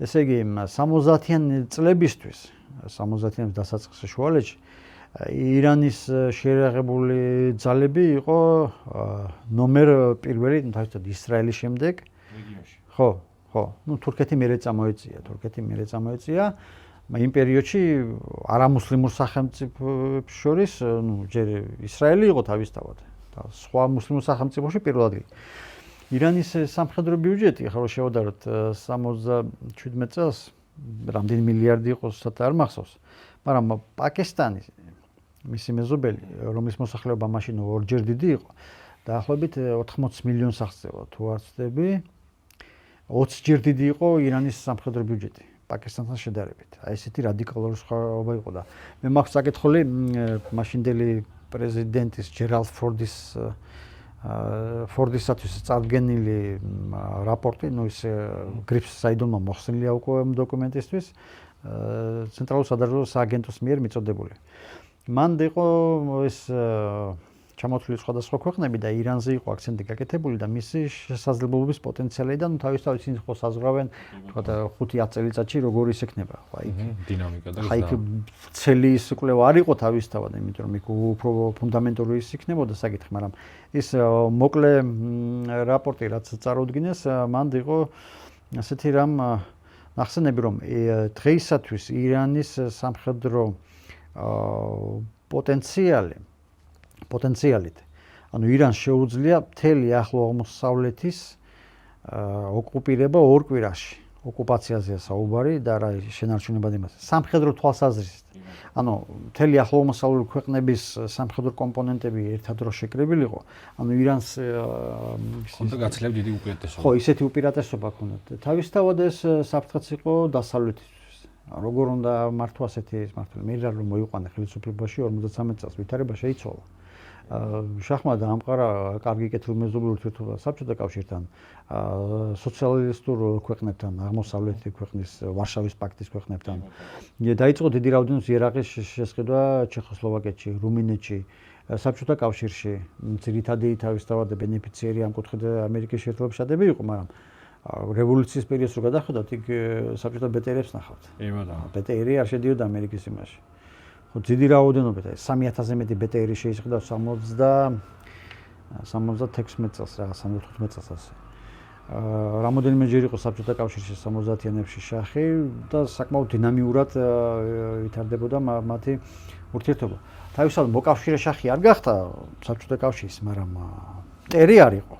ესე იგი 70-იან წლებისთვის, 70-იან დასაწყისში შუალედში ირანის შეიარაღებული ძალები იყო ნომერ პირველი, თავისთავად ისრაელის შემდეგ. რეგიონში. ხო, თურქეთი მერე წამოეწია. იმ პერიოდში არამუსლიმურ სახელმწიფოებს შორის, ჯერ ისრაელი იყო თავისთავად და სხვა მუსლიმურ სახელმწიფოში პირველ ადგილზე. ირანის სამხედრო ბიუჯეტი, ახლა შევადაროთ 77 წელს, რამდენი მილიარდი იყო, საერთოდ არ მახსოვს, მაგრამ პაკისტანი მისი მეზობელი, რომლის მოსახლეობა მაშინ ორჯერ დიდი იყო, დაახლოებით 80 მილიონს აღწევა, თუ არ ვცდები, 20 ჯერ დიდი იყო ირანის სამხედრო ბიუჯეტი. პაკისტანთან შედარებით. აი ესეთი რადიკალური სხვაობა იყო და მე მაქვს საკითხული მაშინდელი პრეზიდენტის ჯერალდ ფორდისათვის წარდგენილი რაპორტი, ის გრიფს საიდუმლო მოხსნილია უკვე დოკუმენტისთვის, ცენტრალურ სადაზვერვო სააგენტოს მიერ მიწოდებული. მან იყო ეს ჩამოთვლილი სხვადასხვა ქვეყნები და ირანზე იყო აქცენტი გაკეთებული და მისი შესაძლებლობის პოტენციალიდან თავისთავად ისინი ხო საზღვრავენ, თქვა 5-10 წელიწადში როგორ ის ექნება, ხო აი დინამიკა და აი ცელი ის კვლევა არ იყო თავისთავად, იმიტომ რომ იქ უფრო ფუნდამენტური ის იქნებოდა საკითხი, მაგრამ ის მოკლე რაპორტი რაც წარუდგინეს, მან იყო ასეთი რამ ნახსენები, რომ დღეისათვის ირანის სამხედრო პოტენციალით. ანუ ირანს შეუძლია მთელი ახლო აღმოსავლეთის ოკუპირება 2 კვირაში. ოკუპაციაზეა საუბარი და რა შენარჩუნებად იმას. სამხედრო თვალსაზრისით. ანუ მთელი ახლო აღმოსავლური ქვეყნების სამხედრო კომპონენტები ერთად რო შეკრებილიყო, ანუ ირანს ხონდა გაცილებით დიდი უპირატესობა. ხო, ისეთი უპირატესობა ჰქონდათ. თავისთავად ეს საფრთხეც იყო დასავლეთის. როგორ უნდა მართვა ასეთი ის მართლა მე რომ მოიყვანა ხელისუფლებაში 53 წელს ვითარება შეიცვალა. შაჰმა დაამყარა კარგი კეთილმეზობლური ურთიერთობა საბჭოთა კავშირთან, სოციალისტურ ქვეყნებთან, აღმოსავლეთის ქვეყნის ვარშავის პაქტის ქვეყნებთან. დაიწყო დიდი რაოდენობის იერარქიის შესყიდვა ჩეხოსლოვაკეთში, რუმინეთში, საბჭოთა კავშირში. ძირითადი თავისთავად ბენეფიციერი ამ კუთხით ამერიკის შეერთებული შტატები იყო, მაგრამ რევოლუციის პერიოდს რო გადახედავთ, იქ საბჭოთა ბეტერებს ნახავთ. ბეტერი არ შედიოდა ამერიკის იმაში. ხო, დიდი რაოდენობით, 3000-ზე მეტი ბეტერი შეისყიდა 76 წელს, რა 75 წელს ასე. რამოდენიმე ჯერ იყო საბჭოთა კავშირში 70-იანებში შახი და საკმაოდ დინამიურად ვითარდებოდა მათი ურთიერთობა. თავისთავად მოკავშირე შახი არ გახდა საბჭოთა კავშირის, მაგრამ ტერი არ იყო.